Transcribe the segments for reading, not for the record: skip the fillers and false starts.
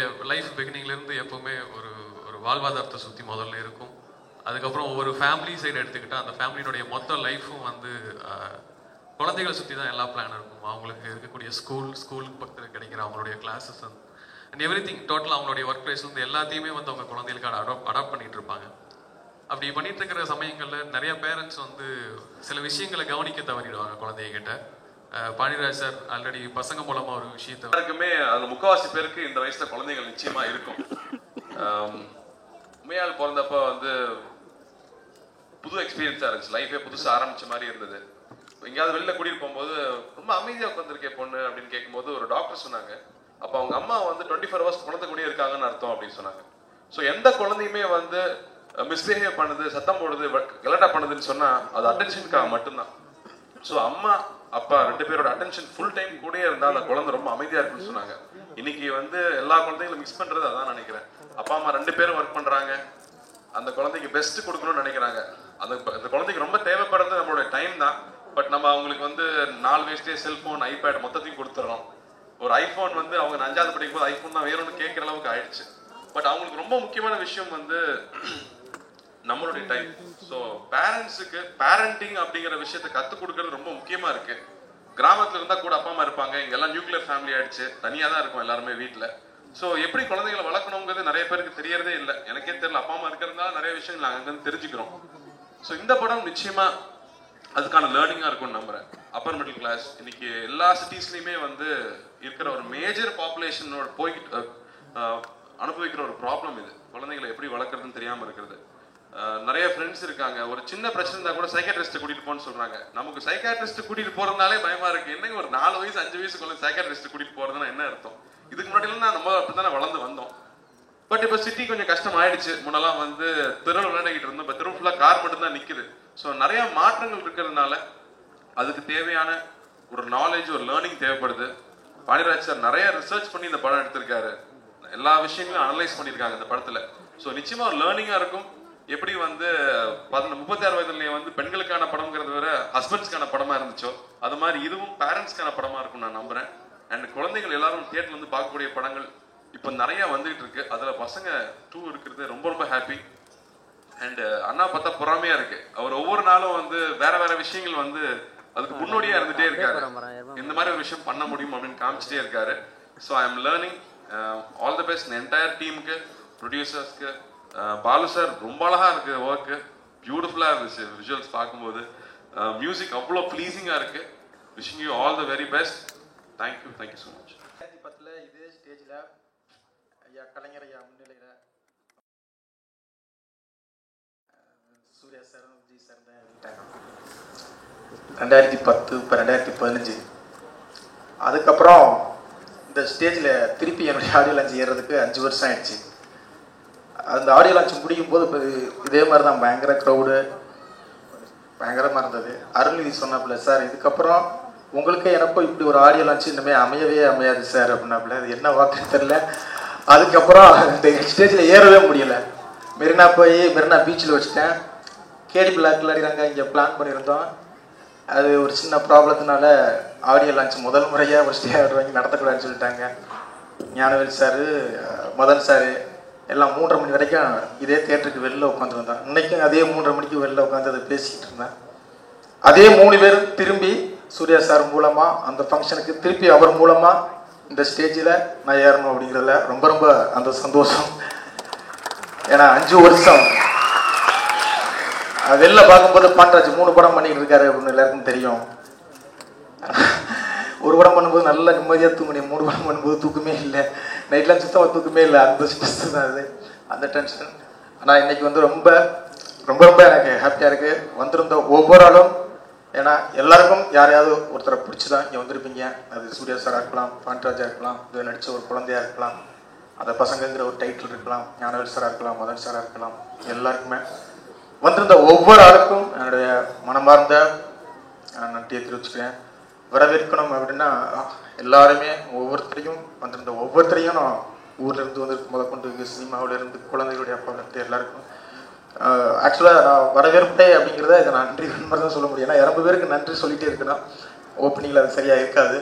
அவங்களுடைய லைஃப் பிகினிங்லேருந்து எப்போவுமே ஒரு ஒரு வாழ்வாதாரத்தை சுற்றி முதல்ல இருக்கும். அதுக்கப்புறம் ஒவ்வொரு ஃபேமிலி சைடு எடுத்துக்கிட்டால் அந்த ஃபேமிலியினுடைய மொத்த லைஃப்பும் வந்து குழந்தைகளை சுற்றி தான் எல்லா பிளான் இருக்கும். அவங்களுக்கு இருக்கக்கூடிய ஸ்கூலுக்கு பக்கத்தில் கிடைக்கிற அவங்களுடைய classes and every thing total அவங்களுடைய ஒர்க் பிளேஸ் வந்து எல்லாத்தையுமே வந்து அவங்க குழந்தைகளுக்கு அடாப்ட் பண்ணிட்டு இருப்பாங்க. அப்படி பண்ணிட்டு இருக்கிற சமயங்களில் நிறைய பேரண்ட்ஸ் வந்து சில விஷயங்களை கவனிக்க தவறிடுவாங்க குழந்தைகிட்ட. பாண்டியராஜ் சார் ஆல்ரெடி பசங்க மூலமா ஒரு விஷயத்தை எல்லாருக்குமே அது முக்கால்வாசி பேருக்கு இந்த வயசுல குழந்தைகள் நிச்சயமா இருக்கும். உண்மையால் பிறந்தப்ப வந்து புது எக்ஸ்பீரியன்ஸா இருந்துச்சு. லைஃபே புதுசாக ஆரம்பிச்ச மாதிரி இருந்தது. எங்கேயாவது வெளில கூட்டிட்டு போகும்போது ரொம்ப அமைதியாக உட்காந்துருக்கே பொண்ணு அப்படின்னு கேட்கும்போது ஒரு டாக்டர் சொன்னாங்க, அப்போ அவங்க அம்மா வந்து 24 hours குழந்தை கூடயே இருக்காங்கன்னு அர்த்தம் அப்படின்னு சொன்னாங்க. ஸோ எந்த குழந்தையுமே வந்து மிஸ்பிஹேவ் பண்ணுது, சத்தம் போடுது, கலாட்டா பண்ணுதுன்னு சொன்னா அது அட்டென்ஷனுக்காக மட்டும்தான். ஸோ அம்மா அப்பா 2 பேரோட அட்டென்ஷன் ஃபுல் டைம் கூட இருந்தா அந்த குழந்தை ரொம்ப அமைதியா இருக்குன்னு சொன்னாங்க. இன்னைக்கு வந்து எல்லா குழந்தைகளும் மிக்ஸ் பண்றது அதான் நினைக்கிறேன். அப்பா அம்மா 2 பேரும் ஒர்க் பண்றாங்க, அந்த குழந்தைக்கு பெஸ்ட் கொடுக்கணும்னு நினைக்கிறாங்க. அந்த குழந்தைக்கு ரொம்ப தேவைப்படுறது நம்மளுடைய டைம் தான். பட் நம்ம அவங்களுக்கு வந்து 4 வயசுலேயே செல்போன், ஐபேட் மொத்தத்தையும் கொடுத்துறோம். ஒரு ஐபோன் வந்து அவங்க 5வது படிக்கும் போது ஐபோன் தான் வேணும்னு கேட்குற அளவுக்கு ஆயிடுச்சு. பட் அவங்களுக்கு ரொம்ப முக்கியமான விஷயம் வந்து நம்மளுடைய டைம். ஸோ பேரண்ட்ஸுக்கு பேரண்டிங் அப்படிங்கிற விஷயத்த கற்றுக் கொடுக்கறது ரொம்ப முக்கியமா இருக்கு. கிராமத்துல இருந்தா கூட அப்பா அம்மா இருப்பாங்க, இங்க எல்லாம் நியூக்ளியர் ஃபேமிலி ஆயிடுச்சு, தனியா தான் இருக்கும் எல்லாருமே வீட்டுல. ஸோ எப்படி குழந்தைகளை வளர்க்கணுங்கிறது நிறைய பேருக்கு தெரியறதே இல்லை. எனக்கே தெரியல, அப்பா அம்மா இருக்கிறதுனால நிறைய விஷயங்கள் நாங்கள் அங்கே தெரிஞ்சுக்கிறோம். ஸோ இந்த படம் நிச்சயமா அதுக்கான லேர்னிங்கா இருக்கும்னு நம்புறேன். அப்பர் மிடில் கிளாஸ் இன்னைக்கு எல்லா சிட்டிஸ்லயுமே வந்து இருக்கிற ஒரு மேஜர் பாப்புலேஷனோட போய்கிட்டு அனுபவிக்கிற ஒரு ப்ராப்ளம் இது. குழந்தைகளை எப்படி வளர்க்குறதுன்னு தெரியாம இருக்கிறது. நிறைய ஃப்ரெண்ட்ஸ் இருக்காங்க, ஒரு சின்ன பிரச்சனை இருந்தா கூட சைக்காட்ரிஸ்ட் கூட்டிட்டு போன்னு சொல்றாங்க. நமக்கு சைக்காட்ரிஸ்ட் கூட்டிட்டு போறதுனாலே பயமா இருக்கு. என்னங்க ஒரு 4 வயசு 5 வயசுக்குள்ள சைக்காட்ரிஸ்ட் கூட்டிட்டு போறதுன்னா என்ன அர்த்தம்? இதுக்கு முன்னாடி நம்ம அப்படித்தானே வளர்ந்து வந்தோம். பட் இப்போ சிட்டி கொஞ்சம் கஷ்டம் ஆயிடுச்சு. முன்னெல்லாம் வந்து தெருவில் விளையாடிக்கிட்டு இருந்தோம், இப்போ தெரு ஃபுல்லாக கார் மட்டும் தான் நிற்குது. ஸோ நிறைய மாற்றங்கள் இருக்கிறதுனால அதுக்கு தேவையான ஒரு நாலேஜ், ஒரு லேர்னிங் தேவைப்படுது. பாண்டியராஜ் சார் நிறைய ரிசர்ச் பண்ணி இந்த படம் எடுத்திருக்காரு. எல்லா விஷயங்களும் அனலைஸ் பண்ணியிருக்காங்க இந்த படத்துல. ஸோ நிச்சயமா ஒரு லேர்னிங்கா இருக்கும். எப்படி வந்து 36 வயதுலயே வந்து பெண்களுக்கான படம்ங்கிறது வேற ஹஸ்பண்ட்ஸ்க்கான படமா இருந்துச்சோ, அது மாதிரி இதுவும் பேரண்ட்ஸ்க்கான படமா இருக்கும் நான் நம்புறேன். அண்ட் குழந்தைகள் எல்லாரும் தியேட்டர்ல வந்து பார்க்கக்கூடிய படங்கள் இப்போ நிறைய வந்துகிட்டு இருக்கு. அதுல பசங்க 2 இருக்கிறது ரொம்ப ரொம்ப ஹாப்பி. அண்ட் அண்ணா பார்த்தா பொறாமையா இருக்கு. அவர் ஒவ்வொரு நாளும் வந்து வேற வேற விஷயங்கள் வந்து அதுக்கு முன்னோடியா இருந்துட்டே இருக்காரு. இந்த மாதிரி ஒரு விஷயம் பண்ண முடியும் அப்படின்னு காமிச்சிட்டே இருக்காரு. So I am learning. All the best entire டீமுக்கு, ப்ரொடியூசர்ஸ்க்கு. பாலு சார் ரொம்ப அழகா இருக்கு ஒர்க்கு, பியூட்டிஃபுல்லா இருந்துச்சு விஷுவல்ஸ் பார்க்கும்போது. மியூசிக் அவ்வளோ ப்ளீசிங்கா இருக்கு. Wishing you all the very best. Thank you so much. 2010 இதே ஸ்டேஜில் ஐயா கலைஞர் ஐயா முன்னிலையில் சூர்யா சார், விஜய் சார் தான் எழுதிட்டாங்க 2010. இப்போ 2015. அதுக்கப்புறம் இந்த ஸ்டேஜில் திருப்பி என்னுடைய ஆடியோ லான்ச் ஏறுறதுக்கு 5 வருஷம் ஆயிடுச்சு. அந்த ஆடியோ லான்ச் முடியும் போது இப்போ இதே மாதிரி தான் பயங்கர க்ரௌடு, பயங்கரமாக இருந்தது. அருள்நிதி சொன்னாப்புல, சார் இதுக்கப்புறம் உங்களுக்கே எனக்கும் இப்படி ஒரு ஆடியோ லான்ச் இனிமேல் அமையாது சார் அப்படின்னாப்புல. அது என்ன வாக்குன்னு தெரில. அதுக்கப்புறம் இந்த ஸ்டேஜில் ஏறவே முடியல. மெரினா பீச்சில் வச்சுட்டேன். கேடி பிளாக்ல அடிறாங்க, இங்கே பிளான் பண்ணியிருந்தோம். அது ஒரு சின்ன ப்ராப்ளத்தினால ஆடியோ லான்ச் முதல் முறையாக ஒரு ஸ்டேஜ் வாங்கி நடத்தக்கூடாதுன்னு சொல்லிட்டாங்க. ஞானவேல் சார், மதன் சார் எல்லாம் 3:30 மணி வரைக்கும் இதே தியேட்டருக்கு வெளில உட்காந்துருந்தோம். இன்றைக்கும் அதே 3:30 மணிக்கு வெளில உட்காந்து அதை பேசிக்கிட்டு இருந்தேன். அதே 3 பேர் திரும்பி சூர்யா சார் மூலமாக அந்த ஃபங்க்ஷனுக்கு திருப்பி அவர் மூலமாக இந்த ஸ்டேஜில் நான் ஏறணும் அப்படிங்கிறதுல ரொம்ப ரொம்ப அந்த சந்தோஷம். ஏன்னா 5 வருஷம் வெளில பார்க்கும்போது பாண்டராஜ் 3 படம் பண்ணிக்கிட்டு இருக்காரு அப்படின்னு எல்லாருக்கும் தெரியும். ஒரு படம் பண்ணும்போது நல்ல நிம்மதியாக தூங்கினேன், 3 படம் பண்ணும்போது தூக்கமே இல்லை, நைட்லாம் சுத்தமாக தூக்கமே இல்லை. அந்த ஸ்ட்ரெஸ் தான் அது, அந்த டென்ஷன். ஆனால் இன்னைக்கு வந்து ரொம்ப ரொம்ப ரொம்ப எனக்கு ஹாப்பியாக இருக்குது. வந்திருந்த ஒவ்வொரு ஆளும், ஏன்னா எல்லாருக்கும் யாரையாவது ஒருத்தரை பிடிச்சி தான் இங்கே வந்திருப்பீங்க. அது சூர்யா சாராக இருக்கலாம், பாண்டராஜாக இருக்கலாம், இது நடித்த ஒரு குழந்தையாக இருக்கலாம், அந்த பசங்கிற ஒரு டைட்டில் இருக்கலாம், ஞானவேல் சாராக இருக்கலாம், மதன் சாராக இருக்கலாம். எல்லாருக்குமே வந்திருந்த ஒவ்வொரு ஆளுக்கும் என்னுடைய மனமார்ந்த நன்றியை தெரிவிச்சுக்கிறேன். வரவேற்கணும் அப்படின்னா எல்லாருமே ஒவ்வொருத்தரையும் வந்திருந்த ஒவ்வொருத்தரையும் நான் ஊர்லேருந்து வந்திருக்கு முதற்கொண்டு சினிமாவிலேருந்து குழந்தைகளுடைய அப்பாவிலேருந்து எல்லாருக்கும் ஆக்சுவலாக நான் வரவேற்பே அப்படிங்கிறத இதை நன்றி மாதிரி தான் சொல்ல முடியும். ஏன்னா 2 பேருக்கு நன்றி சொல்லிகிட்டே இருக்குன்னா ஓப்பனிங்கில் அது சரியாக இருக்காது.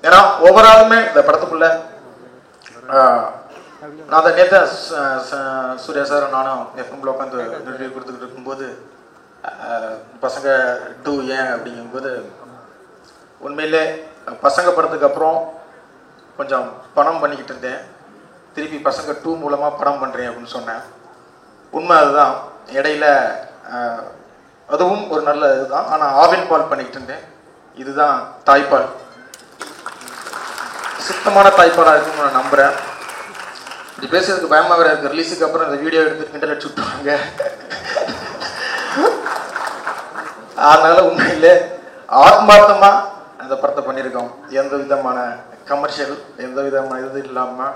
ஏன்னா ஒவ்வொரு ஆளுமே இந்த படத்துக்குள்ள நான் அந்த நேற்று சூர்யா சார் நானும் எஃப்எம்ல உட்காந்து ரிவ்யூ கொடுத்துக்கிட்டு இருக்கும்போது பசங்க 2 ஏன் அப்படிங்கும்போது உண்மையிலே பசங்க படத்துக்கு அப்புறம் கொஞ்சம் படம் பண்ணிக்கிட்டு இருந்தேன். திருப்பி பசங்க 2 மூலமாக படம் பண்ணுறேன் அப்படின்னு சொன்னேன். உண்மை அதுதான். இடையில அதுவும் ஒரு நல்ல இதுதான். ஆனால் ஆவின் பால் பண்ணிக்கிட்டு இருந்தேன். இதுதான் தாய்ப்பால், சுத்தமான தாய்ப்பாலாக இருக்குன்னு நான் நம்புகிறேன். இப்படி பேசுறதுக்கு பயமாக வேற இருக்கு. ரிலீஸுக்கு அப்புறம் இந்த வீடியோ எடுத்து கிண்டல் அடிச்சு விட்டுருவாங்க. அதனால உண்மையிலே ஆத்மார்த்தமா அந்த படத்தை பண்ணியிருக்கோம். எந்த விதமான கமர்ஷியல், எந்த விதமான இது இல்லாமல்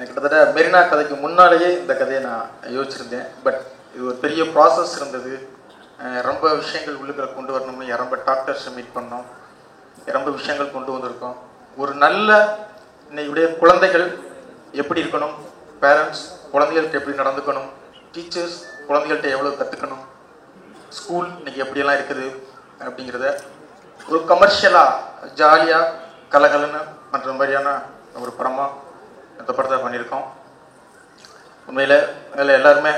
கிட்டத்தட்ட மெரினா கதைக்கு முன்னாலேயே இந்த கதையை நான் யோசிச்சிருந்தேன். பட் இது ஒரு பெரிய ப்ராசஸ் இருந்தது. ரொம்ப விஷயங்கள் உள்ளுக்குள்ள கொண்டு வரணும்னு ரொம்ப டாக்டர்ஸை மீட் பண்ணோம். ரொம்ப விஷயங்கள் கொண்டு வந்திருக்கோம். ஒரு நல்ல இன்னைக்குடைய குழந்தைகள் எப்படி இருக்கணும், பேரண்ட்ஸ் குழந்தைகள்கிட்ட எப்படி நடந்துக்கணும், டீச்சர்ஸ் குழந்தைகள்கிட்ட எவ்வளோ கற்றுக்கணும், ஸ்கூல் இன்னைக்கு எப்படியெல்லாம் இருக்குது அப்படிங்கிறத ஒரு கமர்ஷியலாக ஜாலியாக கலகலன்னு பண்ணுற மாதிரியான ஒரு படமாக இந்த படத்தை பண்ணியிருக்கோம். உண்மையில் அதில் எல்லாருமே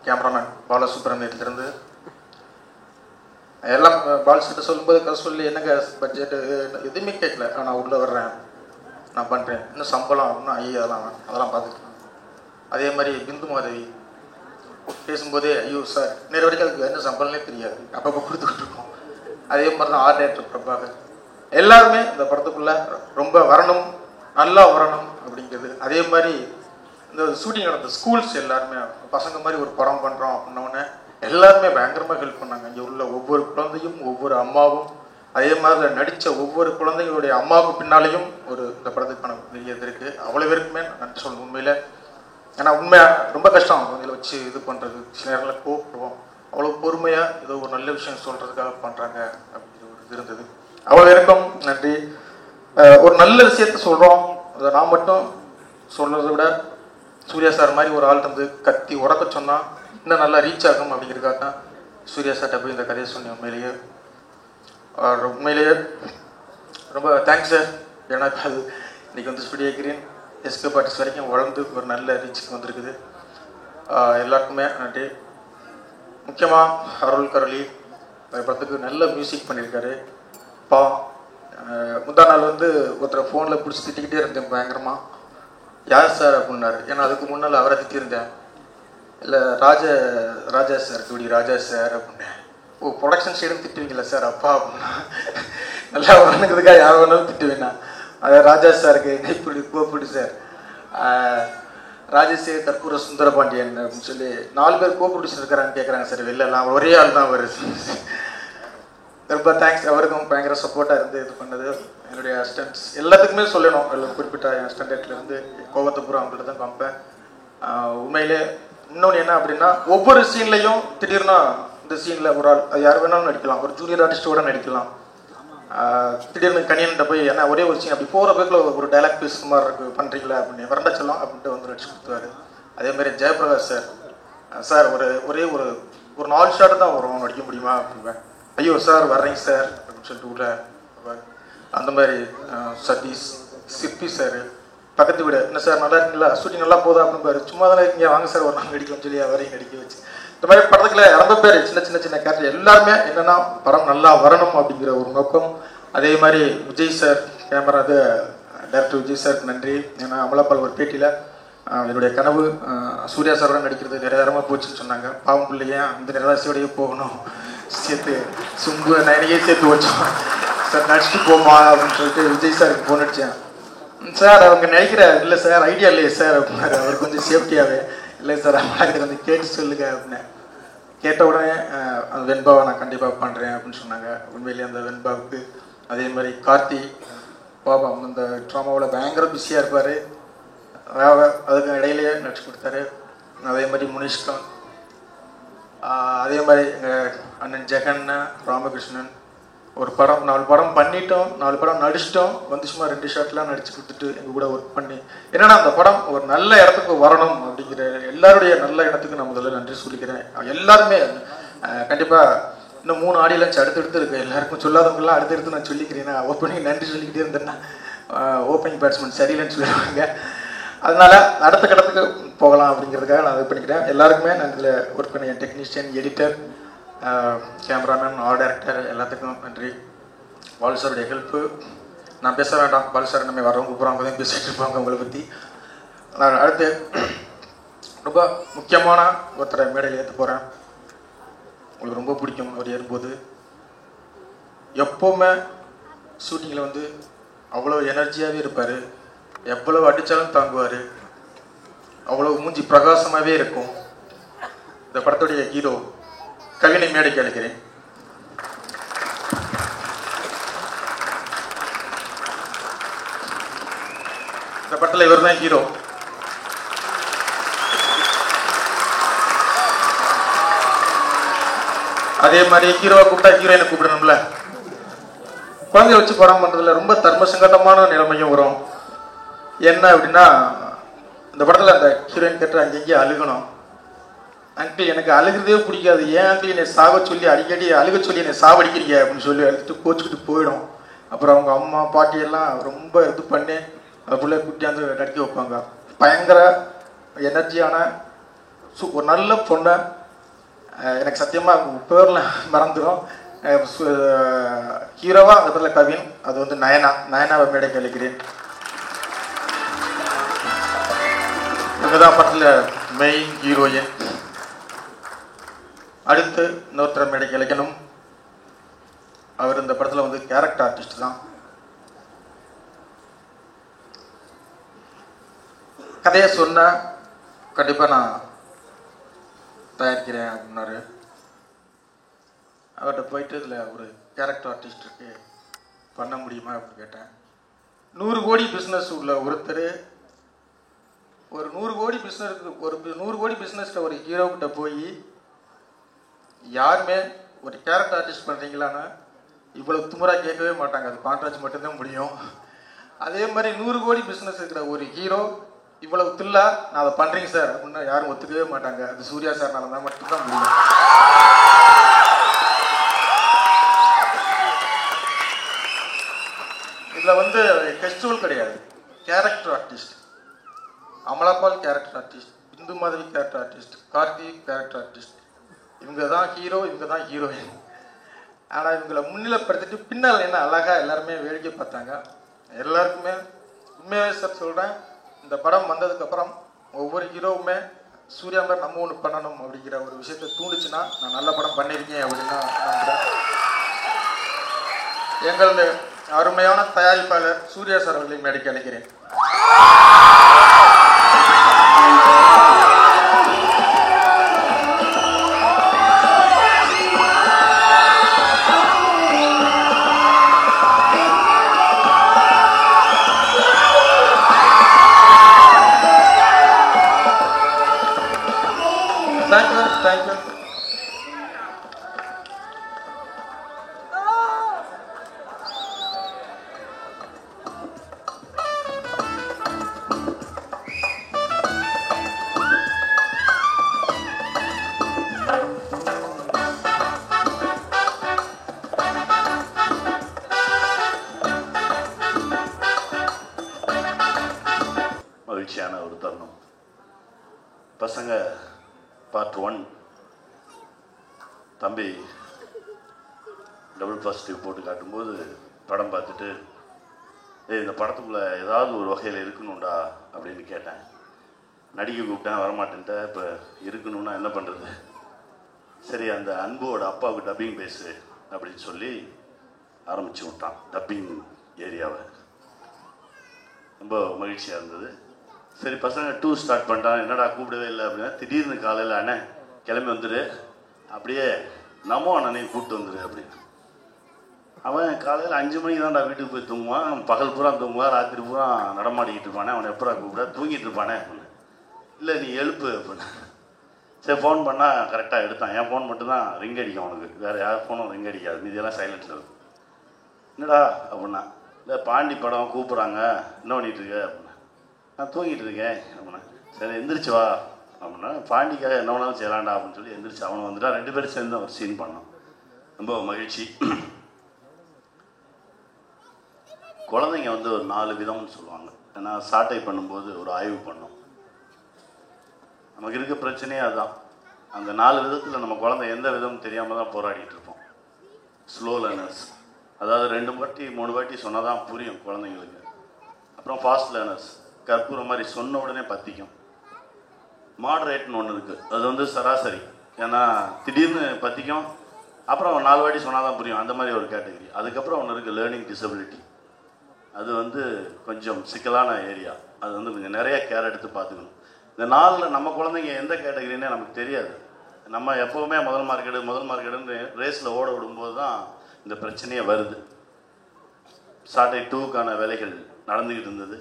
கேமராமேன் பாலசுப்ரமணியத்திலிருந்து எல்லாம் பால்ஸ்கிட்ட சொல்லும்போது கதை சொல்லி என்னங்க பட்ஜெட்டு எதுவுமே கேட்கல. நான் உள்ளே வர்றேன், நான் பண்ணுறேன், இன்னும் சம்பளம் அப்படின்னா ஐயோ அதெல்லாம் பார்த்துக்கலாம். அதே மாதிரி பிந்து மாதவி பேசும்போதே ஐயோ சார் நேர வரைக்கும் அதுக்கு என்ன சம்பளம்னே தெரியாது, அப்பப்போ கொடுத்துக்கிட்டு இருக்கோம். அதே மாதிரி தான் ஆர்ட் டைரக்டர் பிரபாகர் எல்லாருமே இந்த படத்துக்குள்ள ரொம்ப வரணும், நல்லா வரணும் அப்படிங்கிறது. அதே மாதிரி இந்த ஷூட்டிங் நடந்த ஸ்கூல்ஸ் எல்லாருமே பசங்க மாதிரி ஒரு படம் பண்ணுறோம் அப்படின்னோடனே எல்லாருமே பயங்கரமாக ஹெல்ப் பண்ணாங்க. இங்கே உள்ள ஒவ்வொரு குழந்தையும் ஒவ்வொரு அம்மாவும் அதே மாதிரி நடித்த ஒவ்வொரு குழந்தைங்களுடைய அம்மாவுக்கு பின்னாலேயும் ஒரு இந்த படத்துக்கான பெரிய இது இருக்குது. அவ்வளோ பேருக்குமே நன்றி சொல்லணும் உண்மையில். ஏன்னா உண்மையாக ரொம்ப கஷ்டம் குழந்தைகளை வச்சு இது பண்ணுறது. சில நேரங்களில் கோப்படுவோம். அவ்வளோ பொறுமையாக ஏதோ ஒரு நல்ல விஷயம் சொல்கிறதுக்காக பண்ணுறாங்க அப்படிங்கிற ஒரு இது இருந்தது. அவ்வளோ இருக்கும் நன்றி. ஒரு நல்ல விஷயத்த சொல்கிறோம், அதை நான் மட்டும் சொல்கிறத விட சூர்யா சார் மாதிரி ஒரு ஆள் இருந்து கத்தி உடக்க சொன்னால் இன்னும் நல்லா ரீச் ஆகும் அப்படிங்கிறதுக்காக தான் சூர்யா சார்கிட்ட போய் இந்த கதையை சொன்னேன். உண்மையிலேயே ரொம்ப தேங்க்ஸ் சார். ஏன்னா இப்போ அது இன்றைக்கி வந்து ஸ்டுடியோ கிரீன் எஸ்கே பார்ட்டிஸ் வரைக்கும் வளர்ந்து ஒரு நல்ல ரீச்சுக்கு வந்திருக்குது. எல்லாருக்குமே நன்றி. முக்கியமாக அருள் கரளி படத்துக்கு நல்ல மியூசிக் பண்ணியிருக்காரு. முந்தா நாள் வந்து ஒருத்தரை ஃபோனில் பிடிச்சி திட்டிக்கிட்டே இருந்தேன் பயங்கரமாக. யார் சார் அப்படின்னாரு. ஏன்னா அதுக்கு முன்னால் அவரை திட்டியிருந்தேன். இல்லை ராஜா சார் இப்படி ராஜா சார் அப்படின்னேன். ஓ ப்ரொடக்ஷன் சைடும் திட்டுவீங்களா சார் அப்பா அப்படின்னா. நல்லா வரணுங்கிறதுக்காக யார் வேணாலும் திட்டுவேண்ணா. அதை ராஜா சாருக்கு இப்படி கோப்பிடி சார் ராஜேஷே கற்பூர சுந்தரபாண்டியன் அப்படின்னு சொல்லி 4 பேர் கோப்பிடிச்சு இருக்கிறான்னு கேட்குறாங்க சார். வெளிலலாம் ஒரே ஆள் தான் வருது. ரொம்ப தேங்க்ஸ். அவருக்கும் பயங்கர சப்போர்ட்டாக இருந்து இது பண்ணது. என்னுடைய அசிஸ்டன்ட்ஸ் எல்லாத்துக்குமே சொல்லணும். குறிப்பிட்ட என் அசிஸ்டன்ட்லேருந்து கோவத்தபுரம் அவங்கள்ட்ட தான் காமிப்பேன். உண்மையிலே இன்னொன்று என்ன அப்படின்னா ஒவ்வொரு சீன்லையும் திடீர்னா இந்த சீனில் ஒரு ஆள் அது யார் வேணாலும் நடிக்கலாம், ஒரு ஜூனியர் ஆர்டிஸ்டோட நடிக்கலாம். திடீர்னு கனியன்கிட்ட போய் ஏன்னா ஒரே ஒரு சீன் அப்படி போகிற பேக்கில் ஒரு டைலாக் பீஸ் மாதிரி இருக்கு பண்ணுறீங்களா அப்படின்னு வரண்டச்சலாம் அப்படின்ட்டு வந்து நடிச்சு கொடுத்துருவாரு. அதேமாதிரி ஜெயபிரகாஷ் சார் சார் ஒரே ஒரு 4 ஷாட் தான் வரும் நடிக்க முடியுமா அப்படின்பேன். ஐயோ சார் வர்றீங்க சார் அப்படின்னு சொல்லிட்டு உள்ள அந்த மாதிரி சதீஷ் சிற்பி சார் பக்கத்து வீடு என்ன சார் நல்லா இருக்குங்களா ஷூட்டிங் நல்லா போதா அப்படின்னு சும்மா தானே இருக்கீங்க வாங்க சார் ஒரு நாள் நடிக்கணும்னு சொல்லி அவரையும் நடிக்க வச்சு இந்த மாதிரி படத்துல ரொம்ப பேர் சின்ன கேரக்டர் எல்லாருமே என்னன்னா படம் நல்லா வரணும் அப்படிங்கிற ஒரு நோக்கம். அதே மாதிரி விஜய் சார் கேமரா அது டைரக்டர் விஜய் சாருக்கு நன்றி. ஏன்னா அமலாபால் ஒரு பேட்டியில் என்னுடைய கனவு சூர்யா சாரோட நடிக்கிறது நிறைவேறமாக போச்சுன்னு சொன்னாங்க. பாவம் பிள்ளையே அந்த நிராசையோடையே போகணும் சேர்த்து சும்பு நைனையே சேர்த்து வச்சோம் சார் நடிச்சுட்டு போமா அப்படின்னு சொல்லிட்டு விஜய் சாருக்கு ஃபோன் அடித்தேன். சார் அவங்க நினைக்கிற இல்லை சார் ஐடியா இல்லையே சார் அப்படின்னாரு. அவர் கொஞ்சம் சேஃப்டியாகவே இல்லை சார் அவங்க வந்து கேட்டு சொல்லுங்க அப்படின்னு கேட்ட உடனே அந்த வெண்பாவை நான் கண்டிப்பாக பண்ணுறேன் அப்படின்னு சொன்னாங்க. உண்மையிலேயே அந்த வெண்பாவுக்கு அதே மாதிரி கார்த்தி பாபா அந்த ட்ராமாவில் பயங்கர பிஸியாக இருப்பார். அதுக்கு இடையிலேயே நடிச்சு கொடுத்தாரு. அதே மாதிரி முனிஷ்கான் அதே மாதிரி எங்கள் அண்ணன் ஜெகன் ராமகிருஷ்ணன் ஒரு படம் 4 படம் பண்ணிட்டோம், 4 படம் நடிச்சிட்டோம். வந்து சும்மா 2 ஷாட்லாம் நடிச்சு கொடுத்துட்டு எங்கள் கூட ஒர்க் பண்ணி என்னன்னா அந்த படம் ஒரு நல்ல இடத்துக்கு வரணும் அப்படிங்கிற எல்லாருடைய நல்ல இடத்துக்கு நான் முதல்ல நன்றி சொல்லிக்கிறேன். எல்லாருமே கண்டிப்பாக இன்னும் 3 ஆடியோ லஞ்ச் அடுத்தடுத்து இருக்கு. எல்லாருக்கும் சொல்லாதவங்களாம் அடுத்தடுத்து நான் சொல்லிக்கிறேன். ஓப்பனிங் நன்றி சொல்லிக்கிட்டே இருந்தேன்னா ஓப்பனிங் பேட்ஸ்மேன் சரியில்லைன்னு சொல்லுவாங்க. அதனால் அடுத்த கட்டத்துக்கு போகலாம் அப்படிங்கிறதுக்காக நான் இது பண்ணிக்கிறேன். எல்லாருக்குமே நான் இதில் ஒர்க் பண்ண technician, editor, cameraman, art director எல்லாத்துக்கும் நன்றி. பாலு சாருடைய ஹெல்ப்பு நான் பேச வேண்டாம். பாலு சார் நம்ம வரவங்க கூப்பிட்றவங்க தான் பேசிகிட்டு இருப்பாங்க உங்களை பற்றி. நான் அடுத்து ரொம்ப முக்கியமான ஒருத்தரை மேடையில் ஏற்ற போகிறேன். உங்களுக்கு ரொம்ப பிடிக்கும் அவர் ஏறும்போது. எப்போவுமே ஷூட்டிங்கில் வந்து அவ்வளோ எனர்ஜியாகவே இருப்பார். எவ்வளோ அடித்தாலும் தாங்குவார். அவ்வளோ மூஞ்சி பிரகாசமாகவே இருக்கும். இந்த படத்துடைய ஹீரோ கவினை மேடைக்கு அழைக்கிறேன். இந்த படத்தில் இவர் தான் ஹீரோ. அதே மாதிரி ஹீரோவை கூப்பிட்டா ஹீரோயினை கூப்பிடணும்ல. குழந்தைய வச்சு படம் பண்ணுறதுல ரொம்ப தர்ம சங்கடமான நிலைமையும் வரும். என்ன அப்படின்னா, இந்த படத்தில் அந்த ஹீரோயின் கேட்டு அங்கங்கே அழுகணும். அங்கிள் எனக்கு அழுகிறதே பிடிக்காது, ஏன் அங்கிள் என்னை சாக சொல்லி அடிக்கடி அழுக சொல்லி என்னை சாவடிக்கிறீங்க அப்படின்னு சொல்லி அழுத்துட்டு கோச்சிக்கிட்டு போயிடும். அப்புறம் அவங்க அம்மா பாட்டி எல்லாம் ரொம்ப இது பண்ணி அந்த பிள்ளை குட்டியாந்து நடிக்க வைப்பாங்க. பயங்கர எனர்ஜியான ஒரு நல்ல பொண்ணை, எனக்கு சத்தியமாக பேரில் மறந்துடும். ஹீரோவாக அந்த படத்தில் கவின், அது வந்து நயனாவை மேடைக்கு அழைக்கிறேன். இவங்க தான் படத்தில் மெயின் ஹீரோயின். அடுத்து இன்னொருத்தர மேடைக்கு அழைக்கணும். அவர் இந்த படத்தில் வந்து கேரக்டர் ஆர்டிஸ்ட் தான். கதையை சொன்ன கண்டிப்பாக நான் தயாரிக்கிறேன் அப்படின்னாரு. அவர்கிட்ட போயிட்டு இதில் ஒரு கேரக்டர் ஆர்டிஸ்டுக்கு பண்ண முடியுமா அப்படின்னு கேட்டேன். 100 கோடி பிஸ்னஸ் உள்ள ஒருத்தர் ஒரு 100 கோடி பிஸ்னஸில் ஒரு ஹீரோக்கிட்ட போய் யாருமே ஒரு கேரக்டர் ஆர்டிஸ்ட் பண்ணுறீங்களான்னு இவ்வளோ துமுறாக கேட்கவே மாட்டாங்க. அது பாண்டராஜ் மட்டும்தான் முடியும். அதே மாதிரி 100 கோடி பிஸ்னஸ் இருக்கிற ஒரு ஹீரோ இவ்வளவு தில்லா நான் அதை பண்ணுறீங்க சார் அப்படின்னா யாரும் ஒத்துக்கவே மாட்டாங்க. அது சூர்யா சார்னால தான் மட்டும்தான் முடியும். இதில் வந்து ஃபெஸ்டிவல் கிடையாது, character artist. Amala Paul character artist, Hindu Madhavi character artist, Karthik character artist. இவங்க தான் ஹீரோ, இவங்க தான் ஹீரோயின். ஆனால் இவங்களை முன்னிலைப்படுத்திட்டு பின்னால் என்ன அழகாக எல்லாருமே வேடிக்கை பார்த்தாங்க. எல்லாருக்குமே உண்மையாகவே சார் சொல்கிறேன், இந்த படம் வந்ததுக்கப்புறம் ஒவ்வொரு ஹீரோவுமே சூர்யா மாதிரி நம்ம ஒன்று பண்ணணும் அப்படிங்கிற ஒரு விஷயத்தை தூண்டுச்சுன்னா நான் நல்ல படம் பண்ணியிருக்கேன் அப்படின்னா நம்புகிறேன். எங்களது அருமையான தயாரிப்பாளர் சூர்யா சார் அவர்களை மேடைக்கு அழைக்கிறேன். தேங்க்யூ. மகிழ்ச்சியான ஒரு தருணம். பசங்க பார்ட் 1 தம்பி டபுள் பாசிட்டிவ் போட்டு காட்டும்போது படம் பார்த்துட்டு இந்த படத்துக்குள்ளே ஏதாவது ஒரு வகையில் இருக்கணும்டா அப்படின்னு கேட்டேன். நடிகை கூப்பிட்டேன், வரமாட்டேன்ட்ட. இப்போ இருக்கணும்னா என்ன பண்ணுறது? சரி, அந்த அன்போட அப்பாவுக்கு டப்பிங் பேசு அப்படின்னு சொல்லி ஆரம்பித்து விட்டான் டப்பிங் ஏரியாவை. ரொம்ப மகிழ்ச்சியாக இருந்தது. சரி, பசங்க 2 ஸ்டார்ட் பண்ணிட்டான். என்னடா கூப்பிடவே இல்லை அப்படின்னா, திடீர்னு காலையில் அண்ணே கிளம்பி வந்துடு, அப்படியே நமோ அண்ணனையும் கூப்பிட்டு வந்துடு அப்படின்னு. அவன் காலையில் 5 மணிக்கு தான்டா வீட்டுக்கு போய் தூங்குவான். பகல் பூரா தூங்குவான், ராத்திரி பூரா நடமாடிக்கிட்டு இருப்பானே, அவனை எப்படா கூப்பிட, தூங்கிட்டு இருப்பானே அப்படின்னு. இல்லை நீ எழுப்பு அப்படின்னு. சரி, ஃபோன் பண்ணால் கரெக்டாக எடுத்தான். என் ஃபோன் மட்டும்தான் ரிங் அடிக்கும் அவனுக்கு, வேறு யார் ஃபோனும் ரிங் அடிக்காது, மீதியெல்லாம் சைலண்ட்டில் இருக்கும். என்னடா அப்படின்னா, இல்லை பாண்டி படம் கூப்பிட்றாங்க, என்ன பண்ணிகிட்டு இருக்க அப்படின்னா. நான் தூங்கிட்டு இருக்கேன் அப்படின்னா. சரி எந்திரிச்சு வா அப்படின்னா, பாண்டிக்காக என்ன வேணாலும் செய்யலாண்டா அப்படின்னு சொல்லி எந்திரிச்சு அவனை வந்துட்டா. 2 பேரும் சேர்ந்து ஒரு சீன் பண்ணோம். ரொம்ப மகிழ்ச்சி. குழந்தைங்க வந்து ஒரு 4 விதம்னு சொல்லுவாங்க. ஏன்னா சாட்டை பண்ணும்போது ஒரு ஆய்வு பண்ணோம். நமக்கு இருக்க பிரச்சனையே அதுதான். அந்த 4 விதத்தில் நம்ம குழந்தை எந்த விதமும் தெரியாமல் தான் போராடிட்டு இருப்போம். ஸ்லோ லேர்னர்ஸ், அதாவது 2 வாட்டி 3 வாட்டி சொன்னால் தான் புரியும் குழந்தைங்களுக்கு. அப்புறம் ஃபாஸ்ட் லேர்னர்ஸ், கற்பூரம் மாதிரி சொன்ன உடனே பற்றிக்கும். மாடரேட்னு ஒன்று இருக்குது, அது வந்து சராசரி, ஏன்னா திடீர்னு பற்றிக்கும், அப்புறம் 4 வாட்டி சொன்னால் தான் புரியும், அந்த மாதிரி ஒரு கேட்டகரி. அதுக்கப்புறம் ஒன்று இருக்குது லேர்னிங் டிசபிலிட்டி, அது வந்து கொஞ்சம் சிக்கலான ஏரியா. அது வந்து கொஞ்சம் நிறைய கேர் எடுத்து பார்த்துக்கணும். இந்த 4ல் நம்ம குழந்தைங்க எந்த கேட்டகரின்னே நமக்கு தெரியாது. நம்ம எப்போவுமே முதல் மார்க்கெட்டுன்னு ரேஸில் ஓட விடும்போது தான் இந்த பிரச்சனையே வருது. சாட்டை 2க்கான வேலைகள் நடந்துக்கிட்டு இருந்தது.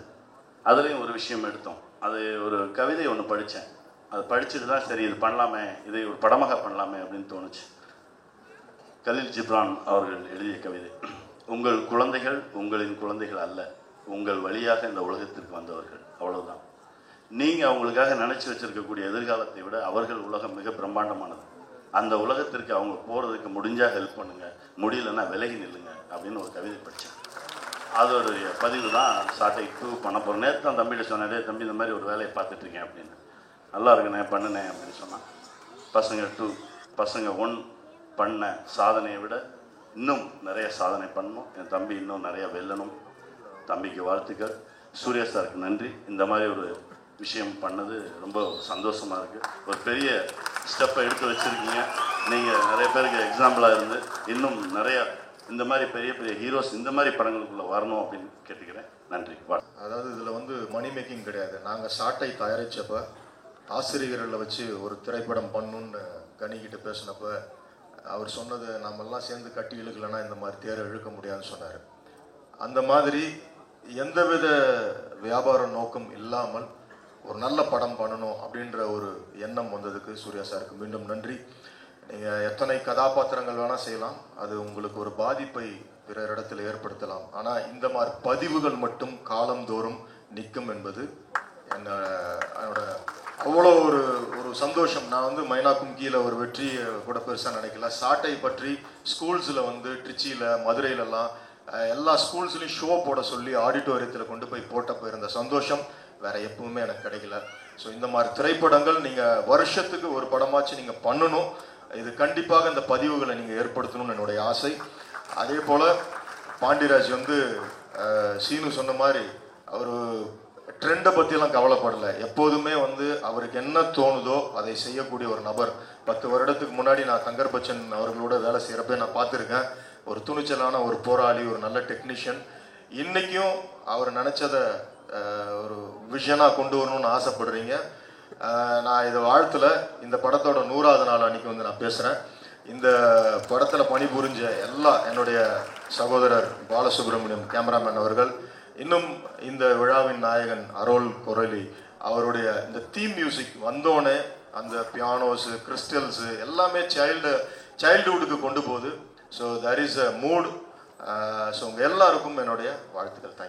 அதுலேயும் ஒரு விஷயம் எடுத்தோம். அது ஒரு கவிதை ஒன்று படித்தேன். அதை படிச்சுட்டு தான் சரி இது பண்ணலாமே, இதை ஒரு படமாக பண்ணலாமே அப்படின்னு தோணுச்சு. கலீல் ஜிப்ரான் அவர்கள் எழுதிய கவிதை. உங்கள் குழந்தைகள் உங்களின் குழந்தைகள் அல்ல, உங்கள் வழியாக இந்த உலகத்திற்கு வந்தவர்கள், அவ்வளவுதான். நீங்கள் அவங்களுக்காக நினச்சி வச்சிருக்கக்கூடிய எதிர்காலத்தை விட அவர்கள் உலகம் மிக பிரம்மாண்டமானது. அந்த உலகத்திற்கு அவங்க போகிறதுக்கு முடிஞ்சால் ஹெல்ப் பண்ணுங்க, முடியலன்னா விலகி நில்லுங்க அப்படின்னு ஒரு கவிதை படித்தேன். அதோடைய பதிவு தான் சாட்டை 2 பண்ண போகிறேன். நேற்று தான் தம்பிகிட்ட சொன்னேன், தம்பி இந்த மாதிரி ஒரு வேலையை பார்த்துட்ருக்கேன் அப்படின்னு. நல்லா இருக்குண்ணே பண்ணுனேன் அப்படின்னு சொன்னான். பசங்க 2, பசங்க 1 பண்ண சாதனையை விட இன்னும் நிறைய சாதனை பண்ணணும். என் தம்பி இன்னும் நிறைய வெல்லணும். தம்பிக்கு வாழ்த்துக்கள். சூர்யா சாருக்கு நன்றி. இந்த மாதிரி ஒரு விஷயம் பண்ணது ரொம்ப சந்தோஷமாக இருக்குது. ஒரு பெரிய ஸ்டெப்பை எடுத்து வச்சுருக்கீங்க. நீங்கள் நிறைய பேருக்கு எக்ஸாம்பிளாக இருந்து இன்னும் நிறையா இந்த மாதிரி பெரிய பெரிய ஹீரோஸ் இந்த மாதிரி படங்களுக்குள்ளே வரணும் அப்படின்னு கேட்டுக்கிறேன். நன்றி. அதாவது இதில் வந்து மணி மேக்கிங் கிடையாது. நாங்கள் சாட்டை தயாரித்தப்போ ஆசிரியர்களை வச்சு ஒரு திரைப்படம் பண்ணணுன்னு கனிக்கிட்ட பேசினப்போ அவர் சொன்னது, நம்மெல்லாம் சேர்ந்து கட்டி இழுக்கலைன்னா இந்த மாதிரி தேரை இழுக்க முடியாதுன்னு சொன்னார். அந்த மாதிரி எந்தவித வியாபார நோக்கம் இல்லாமல் ஒரு நல்ல படம் பண்ணணும் அப்படின்ற ஒரு எண்ணம் வந்ததுக்கு சூர்யா சாருக்கு மீண்டும் நன்றி. நீங்கள் எத்தனை கதாபாத்திரங்கள் வேணால் செய்யலாம், அது உங்களுக்கு ஒரு பாதிப்பை பிறரிடத்தில் ஏற்படுத்தலாம். ஆனால் இந்த மாதிரி பதிவுகள் மட்டும் காலந்தோறும் நிற்கும் என்பது என்னோட அவ்வளோ ஒரு சந்தோஷம். நான் வந்து மைனாக்கும் கீழே ஒரு வெற்றி கூட பெருசாக நினைக்கல. சாட்டை பற்றி ஸ்கூல்ஸில் வந்து ட்ரிச்சியில் மதுரையிலலாம் எல்லா ஸ்கூல்ஸ்லையும் ஷோ போட சொல்லி ஆடிட்டோரியத்தில் கொண்டு போய் போட்டப்போ இருந்த சந்தோஷம் வேற எப்பவுமே எனக்கு கிடைக்கல. ஸோ இந்த மாதிரி திரைப்படங்கள் நீங்கள் வருஷத்துக்கு ஒரு படமாச்சு நீங்கள் பண்ணணும். இது கண்டிப்பாக இந்த பதிவுகளை நீங்கள் ஏற்படுத்தணும்னு என்னுடைய ஆசை. அதே போல் பாண்டியராஜ் வந்து சீனு சொன்ன மாதிரி அவர் ட்ரெண்டை பற்றியெல்லாம் கவலைப்படலை. எப்போதுமே வந்து அவருக்கு என்ன தோணுதோ அதை செய்யக்கூடிய ஒரு நபர். 10 வருடத்துக்கு முன்னாடி நான் தங்கர் பச்சன் அவர்களோட வேலை செய்கிறப்ப நான் பார்த்துருக்கேன். ஒரு துணிச்சலான ஒரு போராளி, ஒரு நல்ல டெக்னீஷியன். இன்றைக்கும் அவர் நினச்சதை ஒரு விஷனாக கொண்டு வரணும்னு ஆசைப்படுறீங்க. நான் இதை வாழ்த்துல இந்த படத்தோட 100வது நாள் அன்றைக்கி வந்து நான் பேசுகிறேன். இந்த படத்தில் பணிபுரிஞ்ச எல்லா என்னுடைய சகோதரர் பாலசுப்ரமணியம் கேமராமேன் அவர்கள், இன்னும் இந்த விழாவின் நாயகன் அரோல் கொரலி அவருடைய இந்த தீம் மியூசிக் வந்தோடனே அந்த பியானோஸு கிறிஸ்டல்ஸு எல்லாமே சைல்டுஹுட்டுக்கு கொண்டு போகுது. So there is a mood. So உங்கள் எல்லாருக்கும் என்னுடைய வாழ்த்துக்கள். தேங்க்யூ.